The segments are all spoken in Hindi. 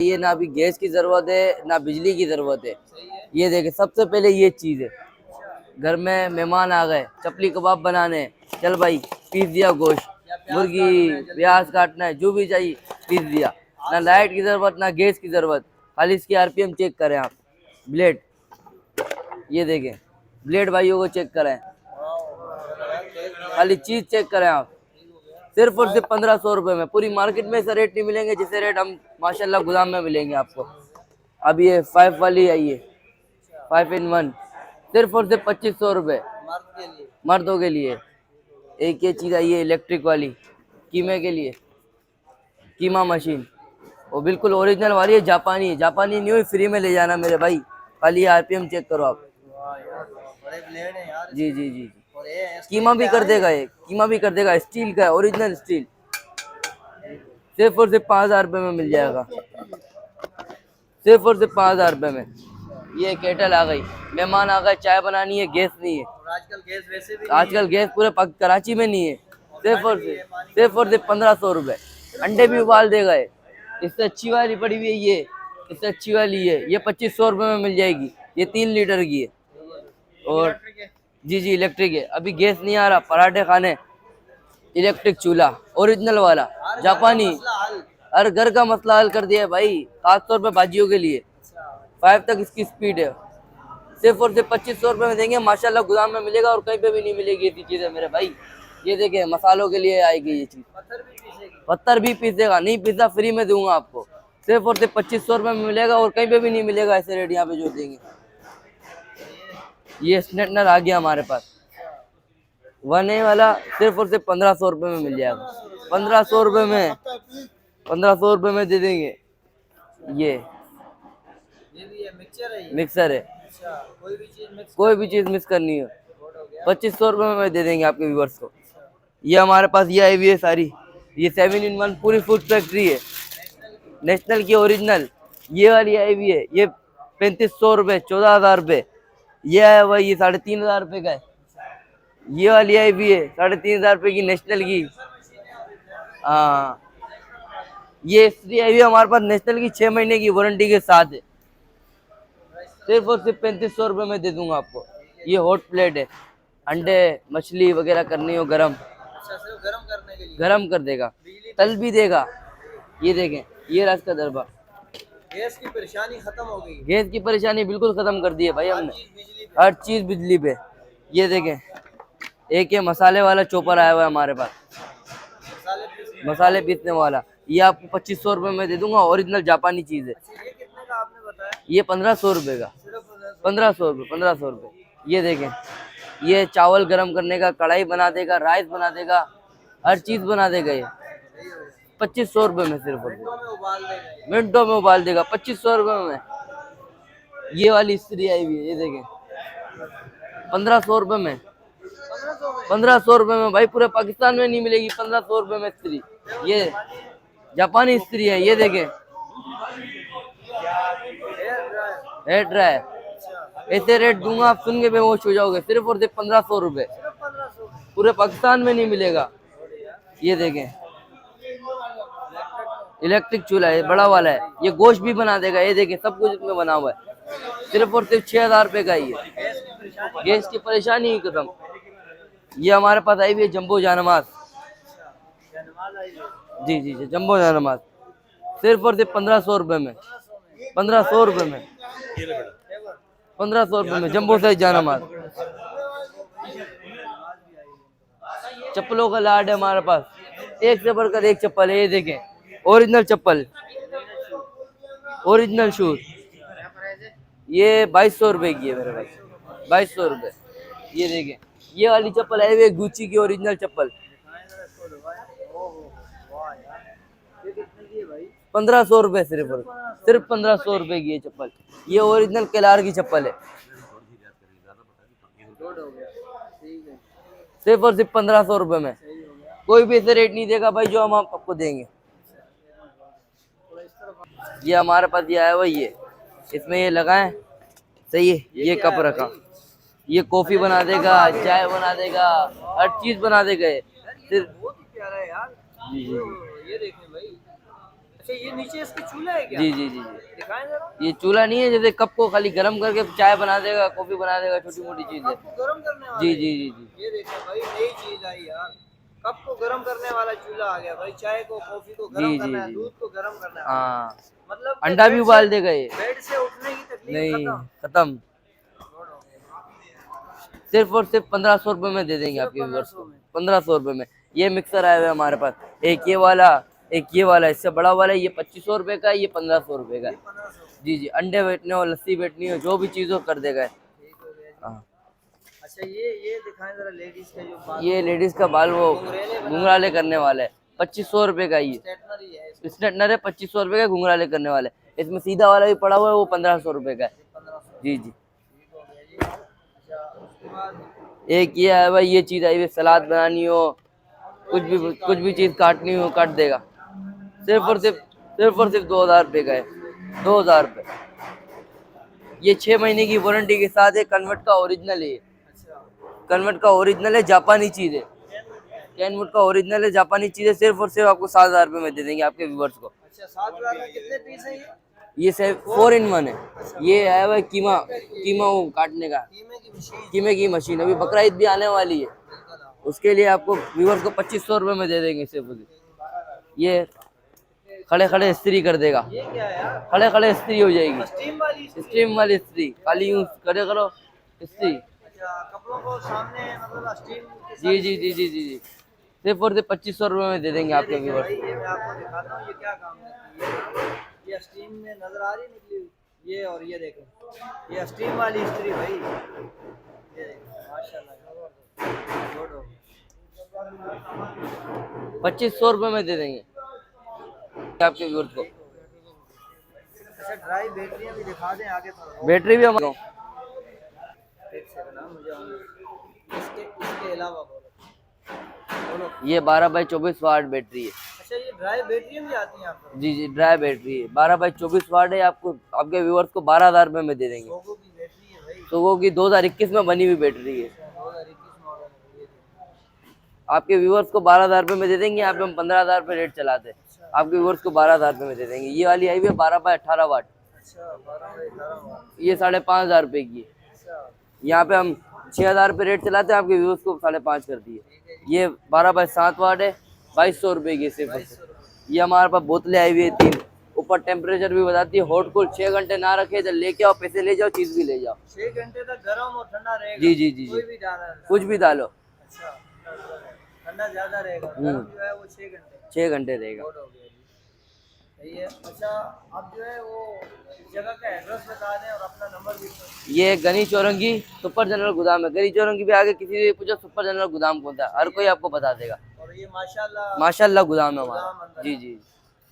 ये ना अभी गैस की जरूरत है ना बिजली की जरूरत है। ये देखे सबसे पहले ये चीज है। घर में मेहमान आ गए, चपली कबाब बनाने, चल भाई पीस दिया गोश्त, मुर्गी प्याज काटना है, जो भी चाहिए पीस दिया। ना लाइट की जरूरत ना गैस की जरूरत, खाली इसकी आरपीएम चेक करें आप। ब्लेड ये देखें, ब्लेड भाइयों को चेक करें, खाली चीज चेक करें आप। सिर्फ और सिर्फ 1500 में। पूरी मार्केट में ऐसा रेट नहीं मिलेंगे जिसे रेट हम माशाल्लाह गोदाम में मिलेंगे आपको। अब ये 5 वाली आई है, 5 in 1, सिर्फ और सिर्फ 2500 मर्दों के लिए। एक ये चीज़ आई है इलेक्ट्रिक वाली, कीमे के लिए, कीमा मशीन, वो बिल्कुल ओरिजिनल वाली है, जापानी है। जापानी नहीं हुई फ्री में ले जाना मेरे भाई, खाली आरपीएम चेक करो आप। जी जी जी जी, कीमा भी कर देगा ये, कीमा भी कर देगा, स्टील का है, ओरिजिनल स्टील। सिर्फ और सिर्फ 5000 में मिल जाएगा, सिर्फ और सिर्फ 5000 में। ये केटल आ गई, मेहमान आ गए, चाय बनानी है, गैस नहीं है। आजकल गैस वैसे भी आजकल गैस पूरे कराची में नहीं है। सिर्फ और सिर्फ 1500 अंडे भी उबाल देगा ये। इससे अच्छी वाली पड़ी हुई है ये, इससे अच्छी वाली है ये 2500 में मिल जाएगी। ये 3 लीटर की है और जी जी इलेक्ट्रिक है। अभी गैस नहीं आ रहा, पराठे खाने, इलेक्ट्रिक चूल्हा ओरिजिनल वाला जापानी। हर घर का मसला हल कर दिया है भाई, खासतौर पे भाजियों के लिए। 5 तक इसकी स्पीड है। सिर्फ और सिर्फ 2500 में देंगे, माशाल्लाह गोदाम में मिलेगा और कहीं पे भी नहीं मिलेगी ऐसी चीजें मेरे भाई। ये देखें मसालों के लिए आएगी ये चीज, पत्थर भी पीसेगा, नहीं पीसा फ्री में दूंगा आपको। सिर्फ और सिर्फ 2500 में मिलेगा और कहीं पे भी नहीं मिलेगा ऐसे रेट यहाँ पे जो देंगे। ये स्ट्रेटनर आ गया हमारे पास, 1A वाला, सिर्फ और सिर्फ 1500 में मिल जाएगा। 1500 में, 1500 में दे देंगे। ये भी है, मिक्सचर है ये। मिक्सर है, अच्छा, कोई भी चीज मिक्स करनी हो 2500 में दे देंगे आपके व्यूवर्स को। ये हमारे पास ये आई हुई है सारी, ये 7 in 1 पूरी फूड फैक्ट्री है, नेशनल की ओरिजिनल। ये वाली आई हुई है, ये 3500 14,000 ये आया हुआ, ये 3500 का है। ये वाली आई हुई है 3500 की, नेशनल की। हाँ, ये इस्त्री आई हुई है हमारे पास नेशनल की, 6 महीने की वारंटी के साथ है। सिर्फ और सिर्फ 3500 में दे दूंगा आपको। ये हॉट प्लेट है, अंडे मछली वगैरह करनी हो गरम, अच्छा, सिर्फ गरम करने के लिए गरम कर देगा, तल भी देगा। ये देखें, ये राज का दरबार। गैस की परेशानी खत्म हो गई, गैस की परेशानी बिल्कुल खत्म कर दी है भाई हमने, बिजली पे। हर चीज बिजली पे। ये देखें, एक ये मसाले वाला चॉपर आया हुआ है हमारे पास, मसाले पीसने वाला। ये आपको 2500 में दे दूंगा, ओरिजिनल जापानी चीज है। ये कितने का आपने बताया? ये 1500 का, 1500 ये देखें, ये चावल गरम करने का कढ़ाई बना देगा, राइस बना देगा, हर चीज बना देगा ये 2500 में। सिर्फ मिनटों में उबाल देगा 2500 में। ये वाली इस्त्री आई हुई है, ये देखें 1500 में, 1500 में भाई, पूरे पाकिस्तान में नहीं मिलेगी 1500 में इस्त्री। ये जापानी इस्त्री है, ये देखें हेयर ड्रायर। ऐसे रेट दूंगा आप सुन के बेहोश हो जाओगे। सिर्फ और सिर्फ 1500, पूरे पाकिस्तान में नहीं मिलेगा। ये देखें इलेक्ट्रिक चूल्हा है, बड़ा वाला है, ये गोश्त भी बना देगा। ये देखें सब कुछ इसमें बना हुआ है। सिर्फ और सिर्फ 6000 का ही है। गैस की परेशानी ही खत्म। ये हमारे पास आई हुई है जंबो जानमाज, जी जी जी जंबो जानमाज, सिर्फ और सिर्फ 1500 में, 1500 में, 1500 में जंबो साइज जानमाज। चप्पलों का लाड है हमारे पास, एक से बढ़कर एक चप्पल है। ये देखें ओरिजिनल चप्पल, ओरिजिनल शूज। ये 2200 की है मेरे भाई, 2200। ये देखें, ये वाली चप्पल है वे गुची की ओरिजिनल चप्पल, 1500 सिर्फ 1500 की ये चप्पल। ये ओरिजिनल केलार की चप्पल है, सिर्फ और सिर्फ 1500 में। कोई भी ऐसे रेट नहीं देगा भाई जो हम आपको देंगे। ये हमारे पास ये आया हुआ, ये इसमें ये लगाएं, सही है। ये कप रखा, ये कॉफी बना देगा, चाय बना देगा, हर चीज बना देगा। ये सिर्फ बहुत ही प्यारा है यार। जी जी ये देखें भाई, अच्छा ये नीचे इसके चूल्हा है क्या? जी जी जी जी। दिखाएं जरा। ये चूल्हा नहीं है, जैसे कप को खाली गर्म करके चाय बना देगा, कॉफी बना देगा, छोटी मोटी चीज है। कप को गर्म करने वाला जी है? जी जी जी। ये देखें भाई नई चीज आई यार। कप को गर्म करने वाला चूल्हा आ गया भाई। चाय को कॉफी को जी गर्म जी करना है, जी। दूध को गर्म करना है। हाँ, मतलब कि अंडा भी बेड उबाल से देगा ये। बेड से उठने की तकलीफ नहीं, खत्म। खत्म। सिर्फ और सिर्फ 1500 रुपए में दे देंगे सिर्फ आपके व्यूअर्स को। 1500 में। 1500 रुपए में ये मिक्सर आया हुआ है हमारे पास। एक ये वाला, एक ये वाला, इससे बड़ा वाला, ये 2500 रुपए का है, ये 1500 रुपए का है। 1500। जी जी, अंडे बेचने हो, लस्सी बेचनी हो, जो भी चीज़ हो कर देगा। ठीक हो गया जी। हाँ, अच्छा ये दिखाएं जरा लेडीज के जो बाल ये लेडीज का बाल वो घुंघराले करने वाला है, 2500 रुपए का ये स्ट्रेटनरी है इसमें। स्ट्रेटनर है। 2500 रुपए का घुंघराले करने वाले। इसमें सीधा वाला भी पड़ा हुआ है, वो 1500 रुपए का है। 1500। जी जी। ठीक हो गया जी। अच्छा उसके बाद एक ये है भाई, ये चीज़ आई हुई, सलाद बनानी हो, कुछ भी चीज़ काटनी हो, काट देगा। सिर्फ और सिर्फ 2000 रुपए का है। 2000 रुपए। ये 6 महीने की वारंटी के साथ है। कन्वर्ट का ओरिजिनल है। अच्छा कन्वर्ट का ओरिजिनल है, जापानी चीज़ है। कैनवुड का ओरिजिनल है, जापानी चीज़ है। सिर्फ और सिर्फ आपको 7000 रुपए में दे देंगे आपके व्यूवर्स को। अच्छा 7000 में कितने पीस है ये? ये 4 in 1 है। ये है भाई कीमा, कीमा वो काटने का, कीमे की मशीन। कीमे की मशीन। अभी बकरा ईद भी आने वाली है, बिल्कुल हाँ। उसके लिए आपको व्यूवर्स को 2500 रुपए में दे देंगे सिर्फ। ये खड़े खड़े इस्त्री कर देगा, ये क्या है यार? खड़े खड़े इस्त्री हो जाएगी। स्टीम वाली स्टीम वाली इस्त्री, खाली यूं खड़े करो इस्त्री। अच्छा कपड़ों को सामने मतलब स्टीम के साथ। जी जी जी जी जी जी। सिर्फ और सिर्फ 2500 रुपए में दे देंगे आपके देखिए व्यूवर्स। भाई ये मैं आपको दिखाता हूँ ये क्या काम करती है। ये स्टीम में नजर आ रही निकली हुई ये, और ये देखो ये स्टीम वाली इस्त्री भाई। ये देखो माशाल्लाह गुड हो गया। 2500 रुपए में दे देंगे आपके व्यूवर्स को। अच्छा ड्राई बैटरियाँ भी दिखा दें आगे थोड़ा। बैटरी भी हम एक सेकंड ना मुझे इसके अलावा बोलो। ये 12x24 वाट बैटरी है। अच्छा ये ड्राई बैटरियाँ भी आती हैं आपको? जी जी, ड्राई बैटरी है, 12x24 वाट है। आपको आपके व्यूवर्स को 12000 रुपए में दे देंगे। सोगो की बैटरी है भाई। तो वो की 2021 में बनी हुई बैटरी है। 2021 मॉडल है ये। आपके व्यूवर्स को 12000 रुपए में दे देंगे। यहाँ पे हम 15000 रुपए रेट चलाते हैं, आपके व्यूवर्स को 12000 रुपए में दे देंगे। ये वाली आई हुई है 12x18 वाट, अच्छा 12/18 ये 5500 रुपए की है। अच्छा यहाँ पे हम 6000 रुपए रेट चलाते हैं, आपके व्यूवर्स को 5.5 कर दिए। ये 12x7 वाट है, 2200 रुपए की सिर्फ। ये हमारे पास बोतलें आई हुई है 3, ऊपर टेम्परेचर भी बताती है। हॉट कूल 6 घंटे ना रखे तो लेके आओ, पैसे ले जाओ, चीज भी ले जाओ। 6 घंटे तक गर्म और ठंडा रहेगा। जी जी जी कोई जी, भी डाला है। कुछ भी डालो। अच्छा ठंडा ज्यादा रहेगा, गर्म जो है वो 6 घंटे। 6 घंटे रहेगा। गुड हो गया जी सही है। अच्छा आप जो है वो जगह का एड्रेस बता दें और अपना नंबर भी। ये गनी चौरंगी सुपर जनरल गोदाम है। गनी चौरंगी पे आगे किसी से पूछो सुपर जनरल गोदाम कौन सा है, हर कोई आपको बता देगा। और ये माशाल्लाह माशाल्लाह गोदाम है हमारा। गोदाम अंदर जी है। जी।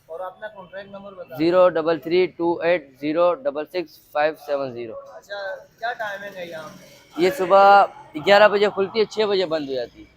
और अपना कॉन्टैक्ट नंबर बता। 03328066570। अच्छा क्या टाइमिंग है यहाँ पे? ये सुबह 11 बजे खुलती है, 6 बजे बंद हो जाती है।